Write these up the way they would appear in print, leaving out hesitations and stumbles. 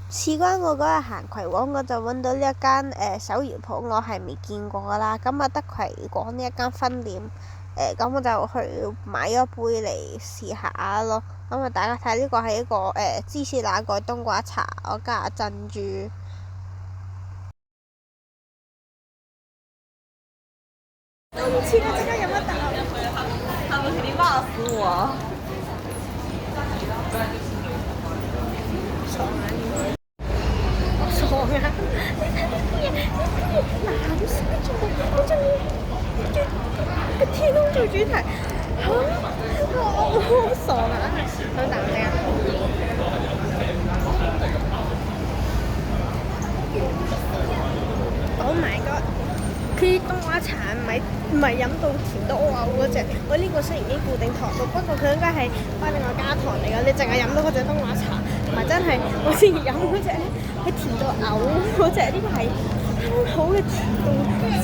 事關我嗰日行葵廣，我就揾到呢一間手搖鋪，我係未見過㗎啦。咁啊，得葵廣呢一間分店，咁我就去買咗杯嚟試下咯。咁啊，大家睇呢個係一個芝士奶蓋冬瓜茶，我加珍珠。我唔知我即刻飲一啖，係咪肯定罵死我？傻啊！你睇啲嘢，藍色嘅全部，我中意個天空做主題，我好傻啊！好淡定啊！Oh my god！佢冬瓜茶唔係飲到甜到嘔嗰隻，我呢個雖然已經固定糖度，不過佢應該係幫另外加糖嚟㗎。你淨係飲到嗰隻冬瓜茶，同埋真係我之前飲嗰隻咧係甜到嘔嗰隻，呢個係啱好嘅甜度，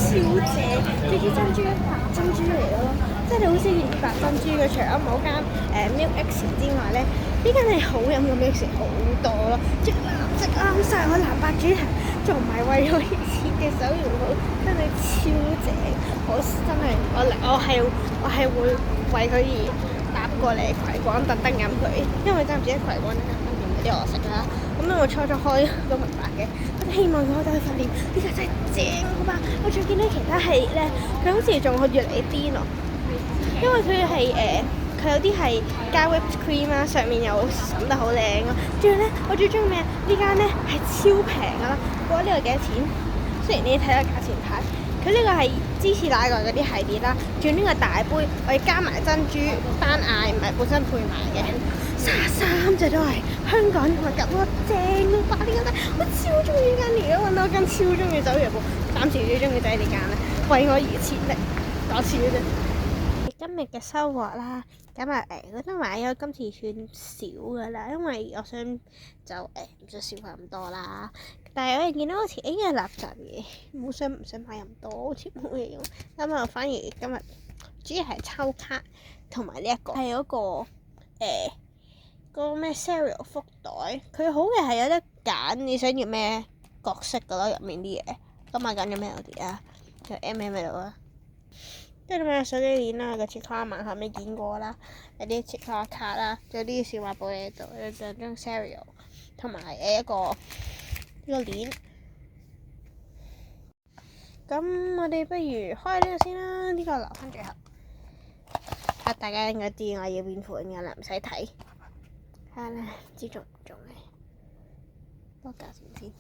超正。呢支珍珠白珍珠嚟咯，即係你好似見白珍珠嘅，除咗某間Milk X 之外咧，呢間係好飲嘅 Milk X 好多咯，即係藍色啱晒我藍白主題，仲唔係為咗以前嘅手搖好，真係超正！我係會為佢而搭過嚟葵廣特登飲佢，因為真係唔知葵廣呢間分店有啲我食啦。咁我初初開都明白嘅，我希望佢開到去分店，呢個真係正㗎嘛！我仲見到其他係咧，佢好似仲越嚟越癲咯，因為佢係佢有啲係加 whipped cream 啦，上面又審得好靚咯。仲有咧，我最中意咩？呢間咧係超平㗎啦！我覺得呢個幾多錢？雖然你睇下價錢牌，佢呢個係芝士奶蓋嗰啲系列啦，仲有呢個大杯，我要加埋珍珠單嗌，唔係本身配埋嘅，33隻都係香港同埋咁喎，正到爆呢間咧！我超中意呢間，而家揾到間超中意手搖鋪，暫時最中意就係呢間啦，為我而設力，講笑嘅啫。今日嘅收穫啦，咁啊我覺得買咗今次算少噶啦，因為我想就唔想消費咁多啦。但係我又見到好似有垃圾嘢，唔想買咁多，好似冇嘢用。咁啊，反而今日主要係抽卡同埋呢一個係嗰個嗰個咩 cereal 福袋，佢好嘅係有得揀你想要咩角色噶咯，入面啲嘢。咁買緊咗咩嗰啲啊？有 MM 喺度啊！跟住咪手機鏈啦，個切卡盲盒未見過啦，有啲切卡卡啦，仲有啲小畫寶喺度，有兩張 cereal， 同埋一個呢個鏈。咁我哋不如開呢個先啦，呢個留翻最後。大家應該知我要邊款㗎啦，唔使睇。睇下咧，唔知中唔中咧？多價錢先。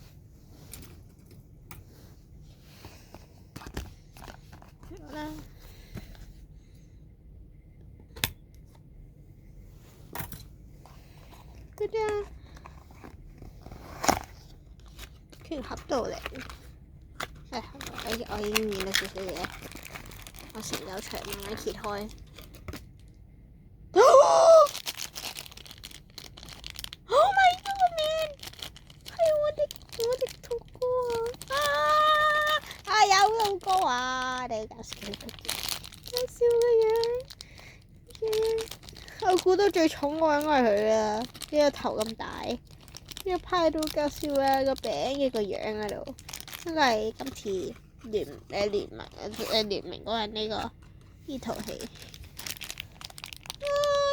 好啦。佢盒到嚟，我已經見到少少嘢，我成嚿出嚟慢慢揭開。Oh my god man！係我哋兔哥啊！有兔哥啊！你搞笑嘅樣。我估到最重個應該係佢啦，呢個頭咁大，呢個派到搞笑啊！個餅嘅個樣喺度，應該係今次聯名嗰人呢套戲。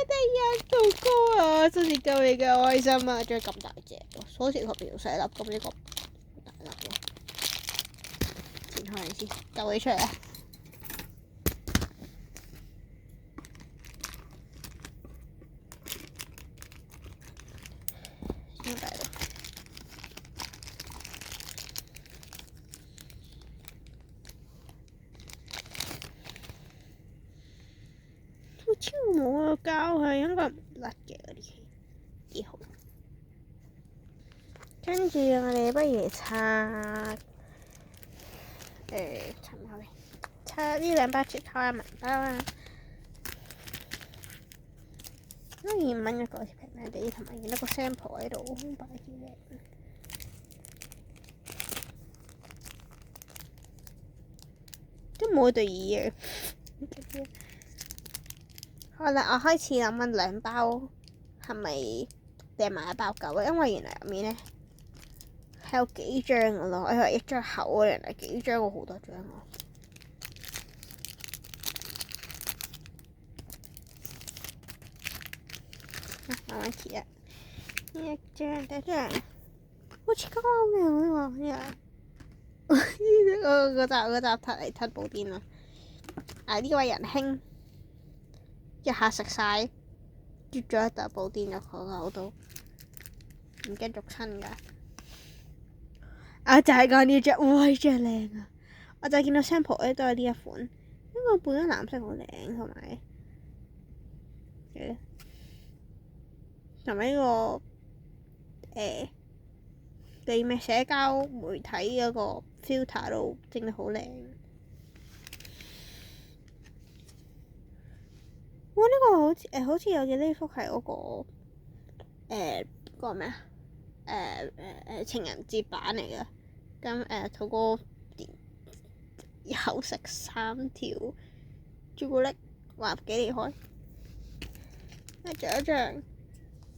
第一兔哥啊，真係救你嘅開心啊！仲要咁大隻，鎖匙殼條細粒，咁呢個大粒嘅，剪開嚟先，救佢出嚟啊！超冇啊！膠係應該唔甩嘅嗰啲，幾好。跟住我哋不如拆拆呢兩包雪糕文包啦。2蚊一個，平平地，同埋見到個 sample 喺度擺住嘅。都冇對耳嘅。好啦，我開始諗緊兩包係咪訂埋一包夠啊？因為原來入面咧係有幾張㗎咯，我係一張厚嘅人係幾張，我好多張喎。慢慢揭啊！呢一張，第一張，好似咁嘅喎呢個。嗰集嚟吞布甸啊！呢位仁兄一下食晒，啜咗一啖布甸入個口度，唔驚逐親㗎。就係講呢隻，哇！呢隻靚啊！我就見到 sample 咧都係呢一款，因為本身藍色好靚，同埋呢個對咩社交媒體嗰個 filter 都整得好靚。哇！呢個好似有嘅呢幅係嗰個咩啊？情人節版嚟嘅。咁土哥有食3條朱古力，話幾厲害。仲有一張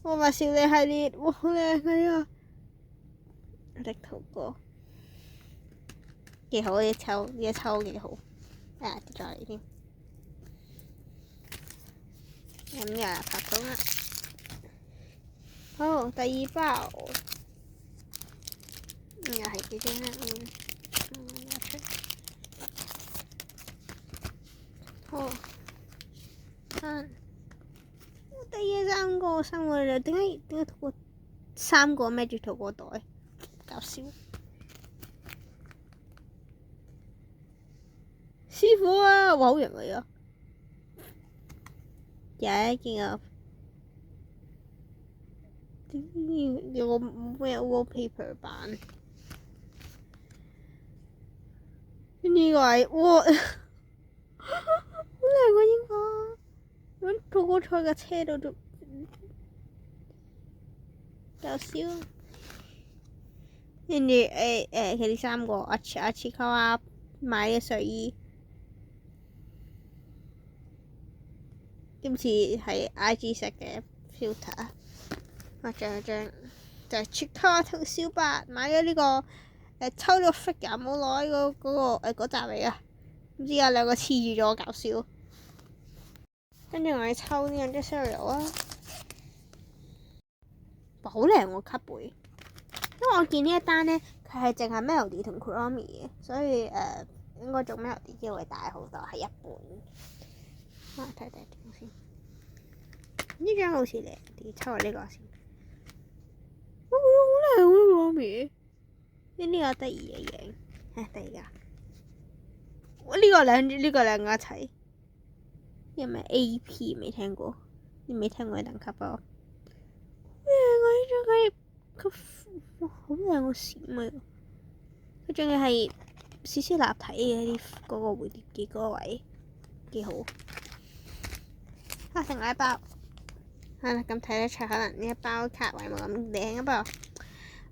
魔法少女系列，哇！好靚啊呢個的土哥，幾好呢一抽幾好。跌咗嚟添。咁又拍到啦。好，第2包。又係幾張啦，好，第3個就點解土哥3個孭住土哥袋，搞笑。師傅啊，哇好型嚟㗎！見啊，有個咩 wallpaper 版。呢個係哇，好靚個櫻花，咁土哥坐架車度做，搞笑。跟住佢哋3個阿切卡娃買嘅睡衣，今次係 IG 食嘅 filter。仲有張就係切卡娃同小白買咗呢個。抽咗 figure 冇耐嗰集嚟㗎，唔知有2個黐住咗，搞笑。跟住我哋抽呢兩隻 cereal 啊，好靚喎卡背。因為我見呢一單呢，佢係淨係 Melody 同 Kuromi 嘅，所以應該做 Melody 機會大好多，係一半。睇點先，呢張好似靚啲，抽下呢個先。我覺得好靚喎 Kuromi。呢個得意嘅嘢，第二個，呢個兩個一齊，因為 AP 未聽過，你未聽過嘅等級啊！我呢張佢好靚個閃啊！佢仲要係少少立體嘅啲嗰個蝴蝶結嗰個位，幾好。另外一包，咁睇得出可能呢一包卡位冇咁靚啊，不過。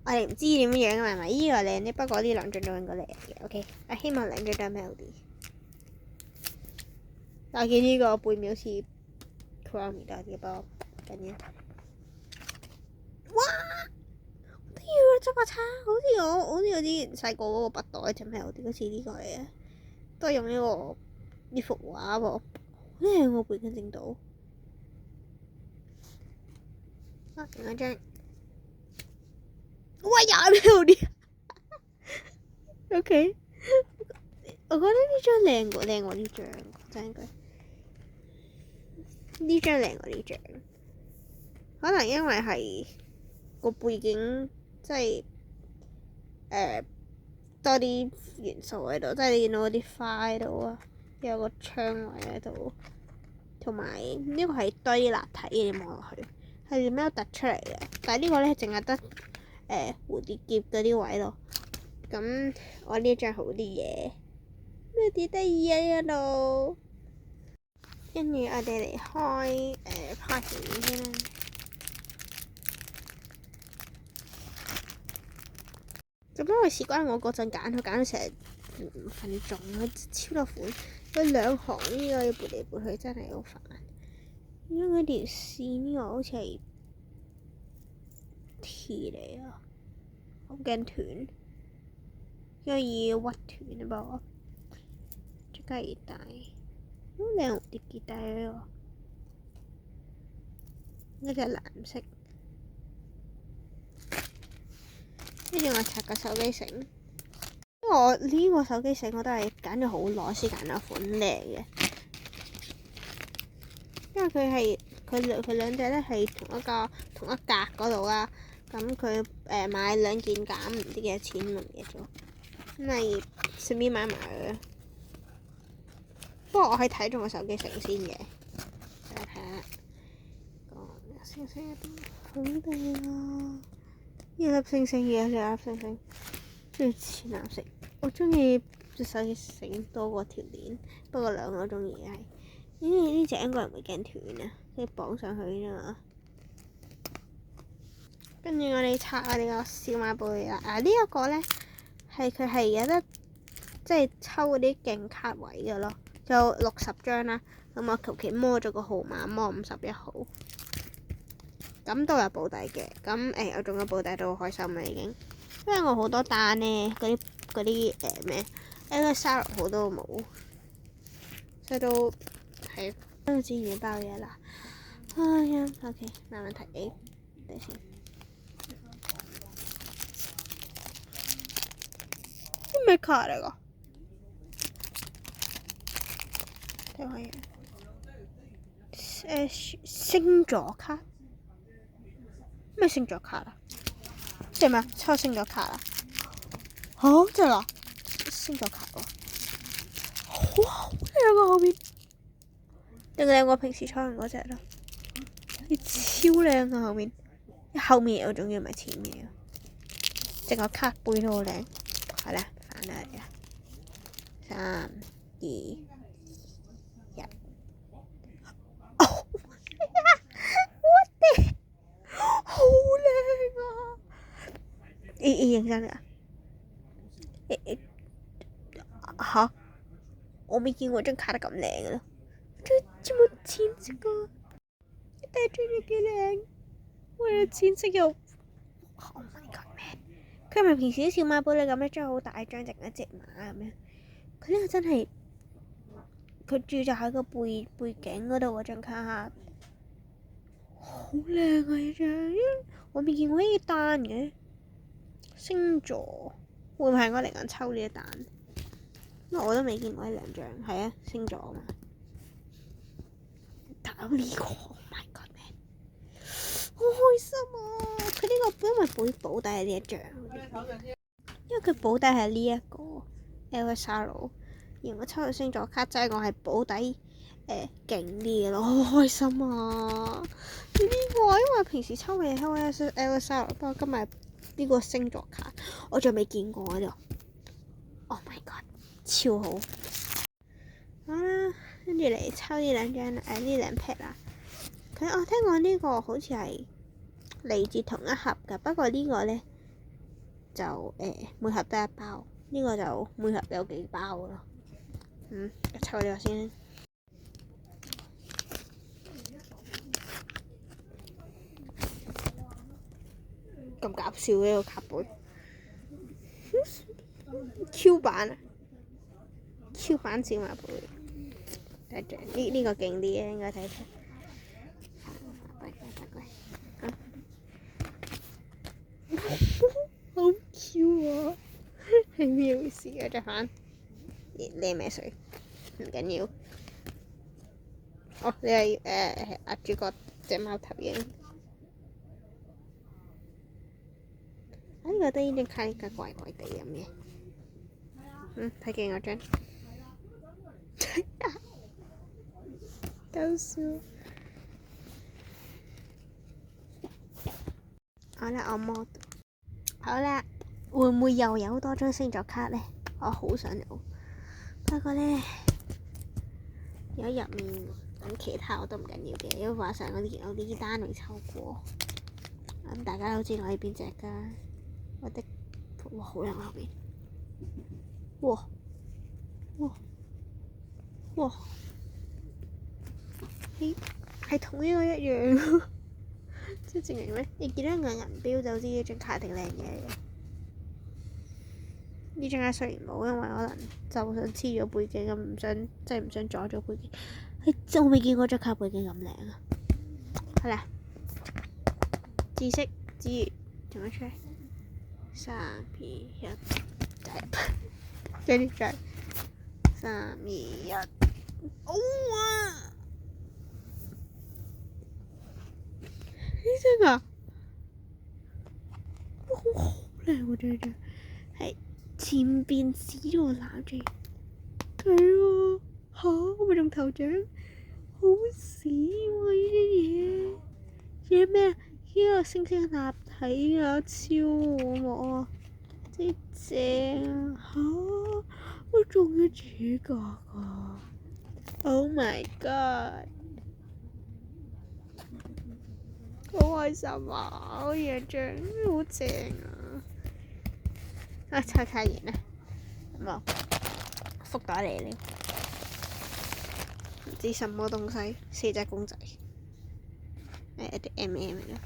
我哋唔知點樣係咪？依個靚啲，不過呢2張都應該靚嘅。OK，希望2張都 Melody。我見呢個背面好似 Kuromi 多啲，不過緊要。哇！好得意啊！執把叉，好似我之前細個嗰個筆袋隻 Melody，好似呢個嚟嘅，都係用呢幅畫喎。好靚喎，背景整到。另一張。哇！有 Melody。OK， 我覺得呢張靚過呢張，真係呢張靚過呢張。可能因為係個背景，即係多啲元素喺度，即係你見到嗰啲花喺度啊，有個窗位喺度，同埋呢個係多啲立體嘅，你望落去係點樣突出嚟嘅？但係呢個咧淨係得。蝴蝶結嗰啲位咯，咁我呢張好啲嘢，咩幾得意啊呢度，跟住我哋嚟開party先啦。咁因為事關我嗰陣揀，佢揀咗成5分鐘，超多款，佢2行呢個要撥嚟撥去真係好煩。因為嗰條線呢個好似係T 嚟啊，好驚斷，因為要屈斷啊噃。隻雞帶，好靚蝴蝶結帶喎，呢隻藍色。跟住我拆個手機繩，因為我呢個手機繩我都係揀咗好耐先揀到款靚嘅，因為佢兩隻咧係同一格嗰度啦。咁佢買2件減唔知幾多錢，唔記得咗，咁咪順便買埋佢。不過我係睇中個手機繩先嘅，睇下個星星好靚啊！呢粒星星嘅呢粒星星，跟住淺藍色。我中意隻手機繩多過條鏈，不過兩個都中意係。呢隻應該唔會驚斷啊，跟住綁上去啫嘛。跟住我哋拆我哋個小馬寶啦。呢一個咧佢係有得即係抽嗰啲勁卡位嘅咯，就60張啦。咁我求其摸咗個號碼，摸51號，咁都有保底嘅。咁我仲有保底都好開心啦已經，因為我好多單咧嗰啲咩 Elsa 好多冇，所以都係都自然包嘢啦。哎呀 ，OK， 慢慢睇，等先。咩卡嚟㗎？睇下嘢。星座卡？咩星座卡啊？即係咩？抽星座卡啊？嚇！真係㗎？星座卡喎！哇！好靚啊後面，定靚過平時抽完嗰隻啦。超靚啊後面，後面我仲要唔係前面啊？整個卡背都好靚。好啦。3、2、1，哦！我哋好靚啊！認真㗎？嚇！我未見過張卡得咁靚嘅咯，這麼淺色㗎，但係真係幾靚，為咗淺色又 ，Oh my god man！佢係咪平時啲小馬寶莉咁一張好大張，整一隻馬咁樣？佢呢個真係佢駐紮喺個背景嗰度嗰張卡，好靚啊！呢張，我未見過呢啲單嘅星座，會唔會係我嚟緊抽呢一單？因為我都未見過呢兩張，係啊，星座啊嘛。打呢個 ，Oh my god man！好開心啊！佢呢個因為保底係呢一張，因為佢保底係呢一個 Elsa，而我抽到星座卡仔，我係保底勁啲嘅咯，好開心啊！呢個因為平時抽嘅抽 Elsa，不過今日呢個星座卡我仲未見過呢度 ，Oh my god！超好，好啦，跟住嚟抽呢兩張呢兩 pack 啦。我聽講呢個好似係嚟自同一盒㗎，不過呢個咧就每盒得一包，呢個就每盒有幾包咯。抽呢個先。咁搞笑嘅個卡背 ，Q 版啊！超版小馬寶莉，呢個勁啲嘅，應該睇睇。好 Q 啊！係咩回事啊？隻反靚咩水？唔緊要。哦，你係壓住個隻貓頭影。我覺得呢張卡應該怪怪地咁嘅。睇見我張。搞笑。好啦，我摸到。好啦，會唔會又有多張星座卡呢？我好想有，不過呢，有入面咁其他我都唔緊要嘅，因為話上我有啲單未抽過。咁大家都知道我係邊隻㗎？我的哇好靚後邊，哇！係同呢個一樣，即係證明咩？你見到個銀標就知呢張卡定靚嘢嘅。呢張咧雖然冇，因為可能就想黐咗背景咁，唔想即係唔想阻咗背景。我未見過張卡背景咁靚啊！好啦，知識之餘做乜出嚟？3、2、1，跟住再3、2、1，哦啊！呢張啊，好靚喎！張張係前邊紫羅蘭嘅，係喎嚇，我咪中頭獎，好屎喎！呢啲嘢，仲有咩啊？呢個星星立體啊，超好摸啊，真係正啊嚇！我中咗主角啊 ！Oh my god！好開心啊！我呢張好正啊！拆完啦，冇福袋嚟咧，唔知什麼東西，4隻公仔，一啲 MM 嚟嘅。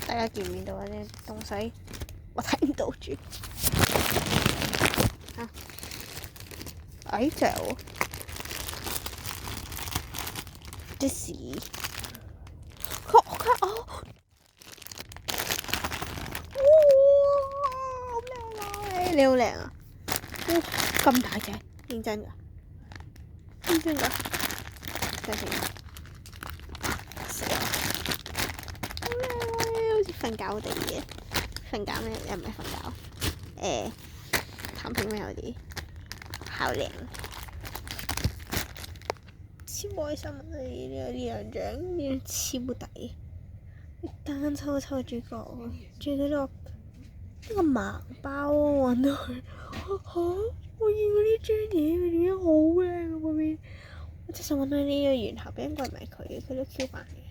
大家見唔見到啊？啲東西我睇唔到住。哎，正喎！啲屎，哇！好靚啊！你好靚啊！咁大隻，認真㗎？認真㗎？睇先，死啦！好靚啊！好似瞓覺地嘅，瞓覺咩？又唔係瞓覺，躺平咩有啲，好靚！超開心啊！呢兩張呢超抵，單抽主角啊！仲有呢個盲包啊，揾到佢嚇！我見過呢張嘢，佢點解好靚啊？嗰邊我真想揾到呢個原盒，應該唔係佢嘅，佢都 Q 版嘅。